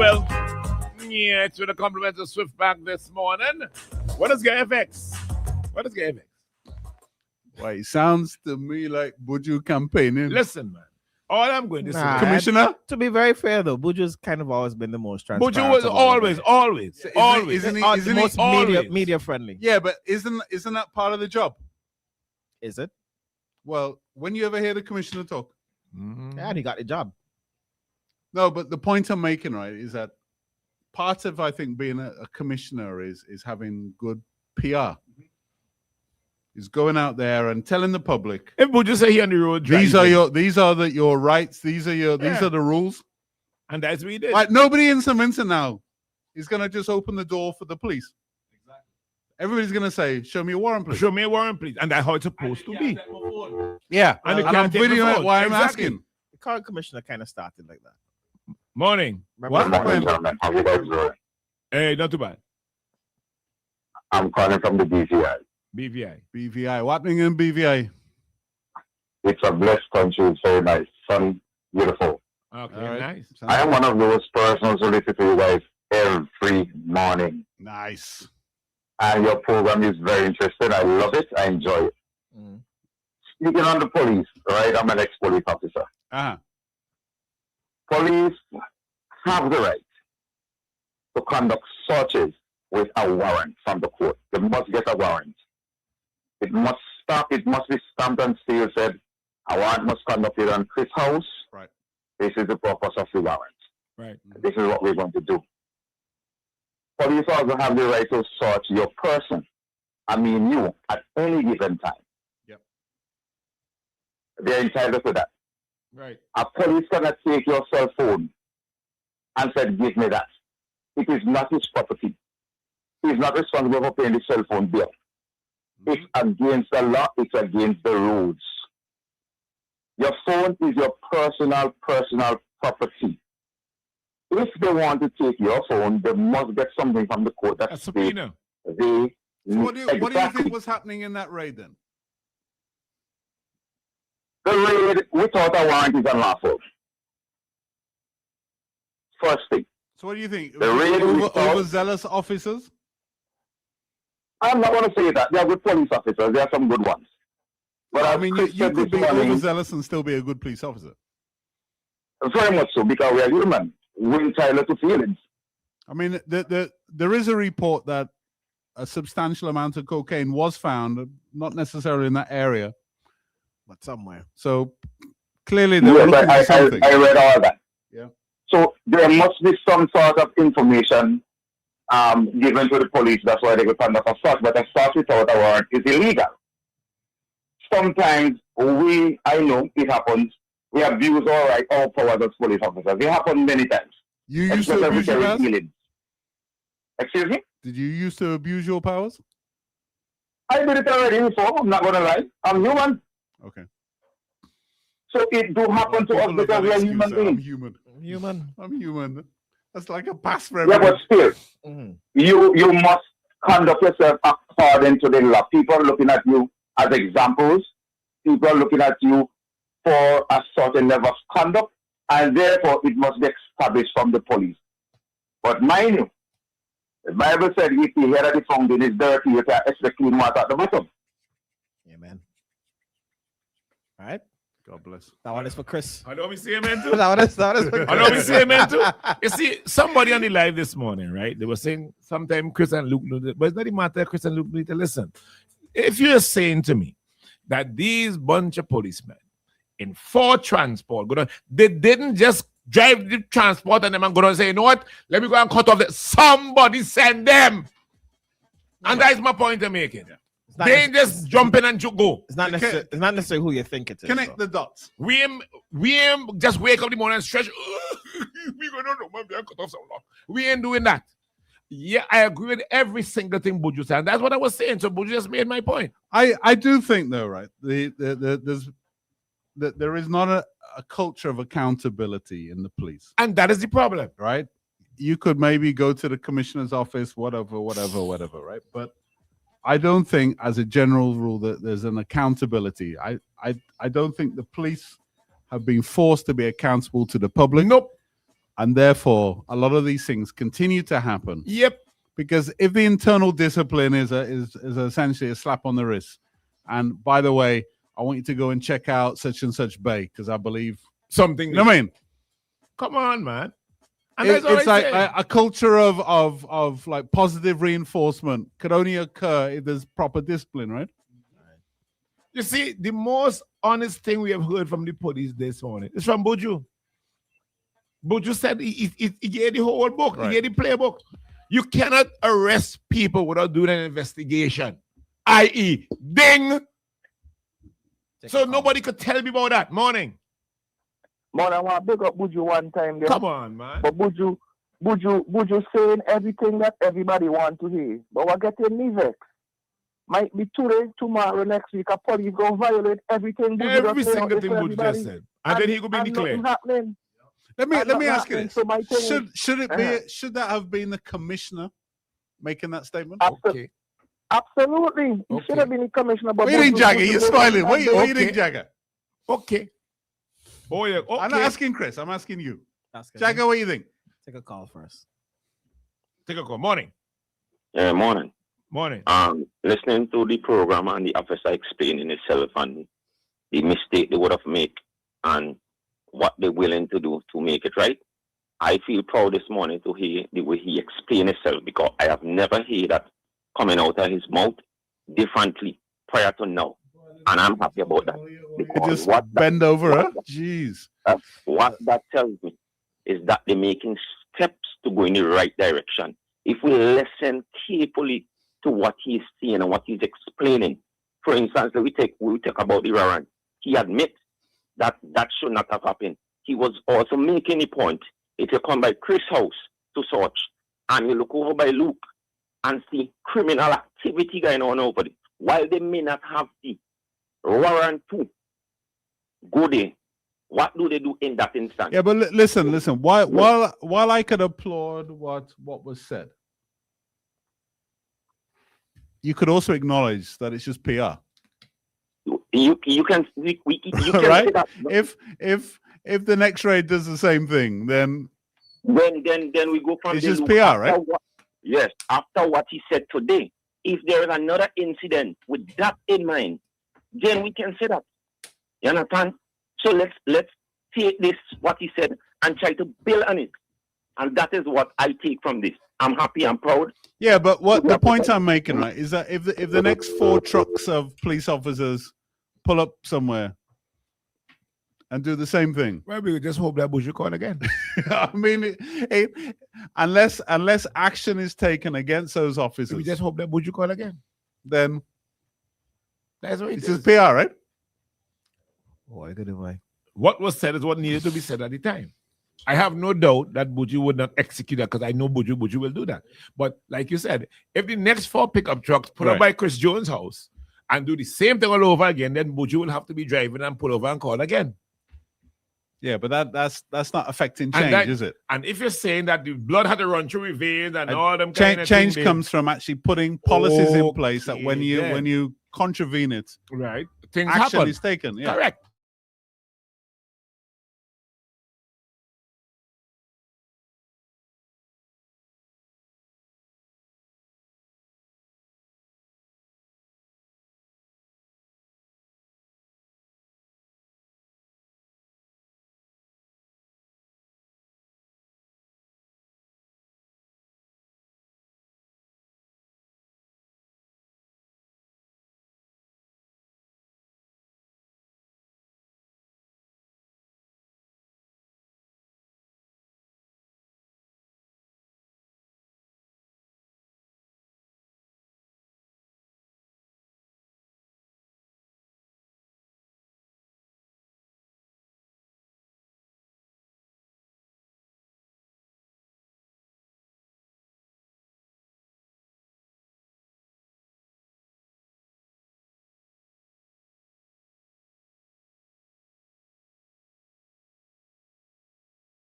well. Yeah, it's with a compliment to Swiftback this morning. What is GFX? What is GFX? Why, it sounds to me like Buju campaigning. Listen, man. All I'm going to say, Commissioner. To be very fair, though, Buju's kind of always been the most transparent. Buju was always. Isn't he the most media friendly. Yeah, but isn't that part of the job? Is it? Well, when you ever hear the commissioner talk? Yeah, and he got the job. No, but the point I'm making, right, is that part of, I think, being a commissioner is having good PR. Is going out there and telling the public. If Buju say he on the road driving, these are your rights. These are the rules. And that's what he did. Like, nobody in St. Vincent now is gonna just open the door for the police. Exactly. Everybody's gonna say, "Show me a warrant, please." Show me a warrant, please. And that's how it's supposed to be. Yeah, and I'm videoing it while I'm asking. The current commissioner kind of started like that. Morning. What? How you guys doing? Hey, not too bad. I'm calling from the BVI. BVI. What happening in BVI? It's a blessed country. It's very nice. Sun, beautiful. Okay, right. nice. I am one of those persons who listen to you guys every morning. Nice. And your program is very interesting. I love it. I enjoy it. Speaking on the police, right? I'm an ex-police officer. Uh-huh. Police have the right to conduct searches with a warrant from the court. They must get a warrant. It must be stamped and sealed, said, a warrant must conduct it on Chris' house. Right. This is the purpose of the warrant. Right. This is what we're going to do. Police also have the right to search your person. I mean you, at any given time. Yep. They're entitled to that. Right. A police cannot take your cell phone and say, give me that. It is not his property. He is not responsible for paying the cell phone bill. It's against the law. It's against the rules. Your phone is your personal property. If they want to take your phone, they must get something from the court that states subpoena. So what do you think was happening in that raid then? The raid without a warrant is unlawful. First thing. So what do you think? The raid Overzealous officers? I'm not going to say that. They are good police officers. There are some good ones. But I mean, you could be overzealous and still be a good police officer. Very much so, because we are human. We're entitled to feelings. I mean, there is a report that a substantial amount of cocaine was found, not necessarily in that area, but somewhere. So clearly they were looking for something. I read all that. Yeah. So there must be some sort of information given to the police. That's why they could conduct a search. But a search without a warrant is illegal. Sometimes I know it happens. We abuse our powers as police officers. It happened many times. You used to abuse your powers? Excuse me? Did you used to abuse your powers? I did it already before. I'm not going to lie. I'm human. Okay. So it do happen to us because we are human beings. I'm human. That's like a pass for everything. Yeah, but still, you must conduct yourself according to the law. People are looking at you as examples. People are looking at you for a certain level of conduct, and therefore it must be established from the police. But mind you, the Bible said if the head of the fountain is dirty, you can expect clean water at the bottom. Amen. All right. God bless. That one is for Chris. I know we see amen too. that one is for Chris. I know we see amen too. You see, somebody on the live this morning, right? They were saying sometime Chris and Luke knew that, but it's not the matter. Chris and Luke need to listen. If you're saying to me that these bunch of policemen in 4 transport, they didn't just drive the transport and them and go and say, you know what? Let me go and cut off that. Somebody send them. And that's my point I'm making. They ain't just jump in and go. It's not necessarily who you think it is. Connect the dots. We ain't just wake up in the morning and stretch. We going to know, man, we cut off so long. We ain't doing that. Yeah, I agree with every single thing Buju said. And that's what I was saying. So Buju just made my point. I do think though, right? There is not a culture of accountability in the police. And that is the problem. Right? You could maybe go to the commissioner's office, whatever, right? But I don't think, as a general rule, that there's an accountability. I don't think the police have been forced to be accountable to the public. Nope. And therefore, a lot of these things continue to happen. Yep. Because if the internal discipline is essentially a slap on the wrist, and by the way, I want you to go and check out such and such bay because I believe Something. you know what I mean. Come on, man. And It's that's like say. a culture of like positive reinforcement could only occur if there's proper discipline, right? You see, the most honest thing we have heard from the police this morning is from Buju. Buju said he gave the whole book, Right. he gave the playbook. You cannot arrest people without doing an investigation, i.e., ding. So nobody could tell me about that. Morning. Man, I want to big up Buju one time there. Come on, man. But Buju saying everything that everybody want to hear. But we're getting me vexed. Might be today, tomorrow, next week, a police go violate everything. Buju Every just say single out thing there for Buju just everybody. said. And then he could be and declared. nothing happening. Let me ask you this: So my thing should that have been the commissioner making that statement? Okay. Absolutely. He should have been the commissioner. But What do you think, Buju- Jagger? Buju You're go smiling. and What do do- you think, Okay. Jagger? Okay. Oh, yeah. Okay. I'm not asking Chris. I'm asking you, Ask him. Jagger. What do you think? Take a call first. Take a call. Morning. Morning. Morning. Listening to the program and the officer explaining itself and the mistake they would have made and what they're willing to do to make it right. I feel proud this morning to hear the way he explained himself because I have never heard that coming out of his mouth differently prior to now. And I'm happy about that. You Because just what bend over, huh? Jeez. what that tells me is that they're making steps to go in the right direction. If we listen carefully to what he's saying and what he's explaining, for instance, we talk about the warrant. He admits that that should not have happened. He was also making a point. If you come by Chris' house to search and you look over by Luke and see criminal activity going on over there, while they may not have the warrant to go there, what do they do in that instance? Yeah, but listen. While I could applaud what was said, you could also acknowledge that it's just PR. You can you can Right? say that. If the next raid does the same thing, then Then we go from it's there. just Look, PR, after right? Yes, after what he said today, if there is another incident with that in mind, then we can say that. You understand? So let's take this what he said and try to build on it, and that is what I take from this. I'm happy. I'm proud. Yeah, but what the point I'm making, right, is that if the next 4 trucks of police officers pull up somewhere and do the same thing, Well, we just hope that Buju call again. I mean, unless action is taken against those officers, We just hope that Buju call again. then That's what it it's is. just PR, right? Boy, good boy. What was said is what needed to be said at the time. I have no doubt that Buju would not execute that because I know Buju will do that. But like you said, if the next 4 pickup trucks put up Right. by Chris Jones' house and do the same thing all over again, then Buju will have to be driving and pull over and call again. Yeah, but that's not affecting And change, that- is it? And if you're saying that the blood had to run through your veins and And all them kind of Change things, comes from actually putting policies in place that when Okay, then. you contravene it, right, things action happen. is taken. Yeah. Correct.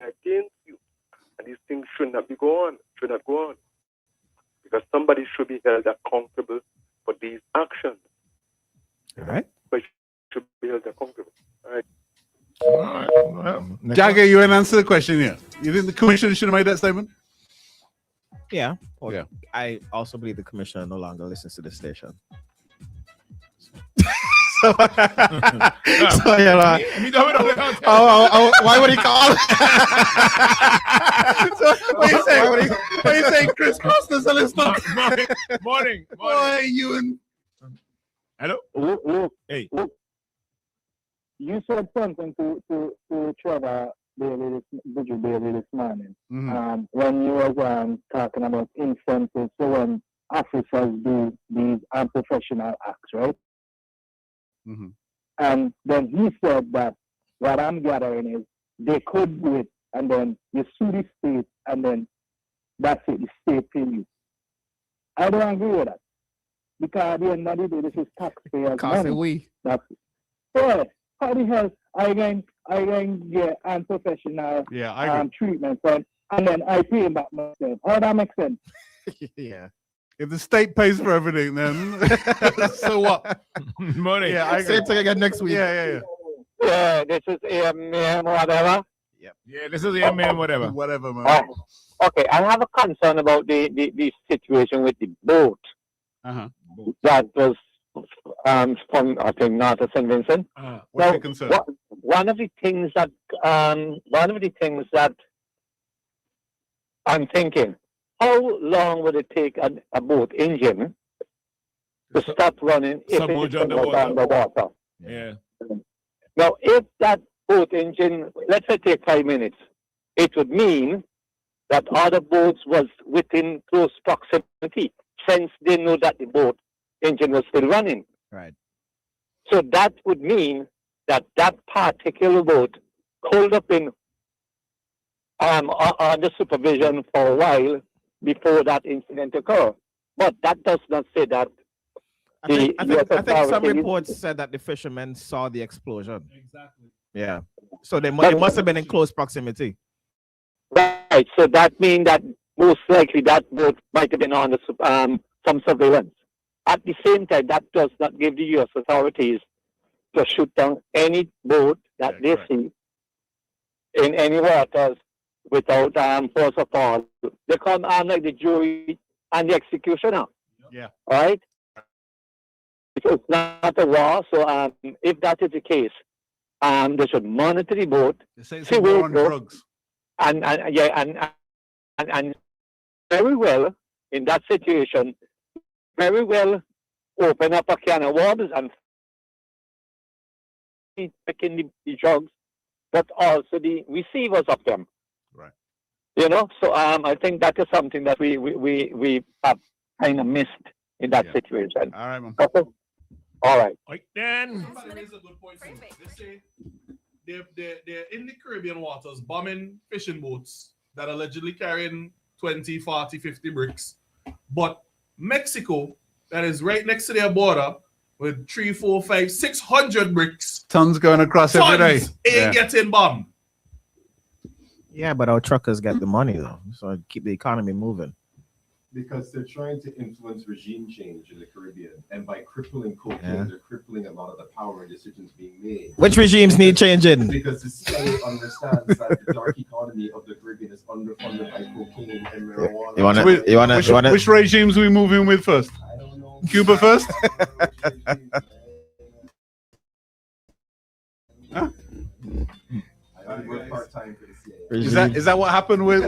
Against you, and these things should not go on, because somebody should be held accountable for these actions. All right. But should be held accountable. All right. All right. Well, next Jagger, you ain't answer the question yet. You think the commissioner should have made that statement? Yeah. Yeah. I also believe the commissioner no longer listens to the station. So, So, you know, why would he call? So, what you saying? Chris Costas a listener? Morning. Boy, you and Hello. Look, Hey. you said something to Trevor Bailey this morning. When you were talking about incentives for when officers do these unprofessional acts, right? And then he said that what I'm gathering is they could do it, and then you sue the state, and then that's it, the state pays you. I don't agree with that. Because at the end of the day, this is taxpayers' money. That's it. So, how the hell I can get unprofessional treatment and then I pay back myself? How that make sense? Yeah. if the state pays for everything, then so what? Morning. Yeah, I Same thing again next week. Yeah. Yeah, this is whatever. Yeah, this is the man, whatever. Whatever, man. Okay, I have a concern about the situation with the boat that was from I think North of St. Vincent. What's your concern? One of the things that I'm thinking, how long would it take a boat engine to stop running if it is underwater? Yeah. Now, if that boat engine, let's say take 5 minutes, it would mean that other boats was within close proximity, since they know that the boat engine was still running. Right. So that would mean that particular boat hold up in under supervision for a while before that incident occurred. But that does not say that. I think some reports said that the fishermen saw the explosion. Exactly. Yeah. So they must have been in close proximity. Right. So that means that most likely that boat might have been under some surveillance. At the same time, that does not give the U.S. authorities to shoot down any boat that they see in any waters without force of law. They come like the jury and the executioner. Yeah. Right? It's not a war, so if that is the case, they should monitor the boat. They say it's a war on drugs. And very well, in that situation, very well open up a can of worms and picking the drugs, but also the receivers of them. Right. You know, so I think that is something that we have kind of missed in that situation. All right, man. Okay. All right. Right then. Somebody raised a good point. They say they're in the Caribbean waters bombing fishing boats that allegedly carrying 20, 40, 50 bricks. But Mexico, that is right next to their border, with 3, 4, 5, 600 bricks. Tons going across every day. Ain't getting bombed. Yeah, but our truckers get the money though, so keep the economy moving. Because they're trying to influence regime change in the Caribbean, and by crippling cocaine, they're crippling a lot of the power and decisions being made. Which regimes need changing? Because the CIA understands that the dark economy of the Caribbean is underfunded by cocaine and marijuana. Which regimes we moving with first? I don't know. Cuba first? Huh? I work part-time for the CIA. Is that what happened with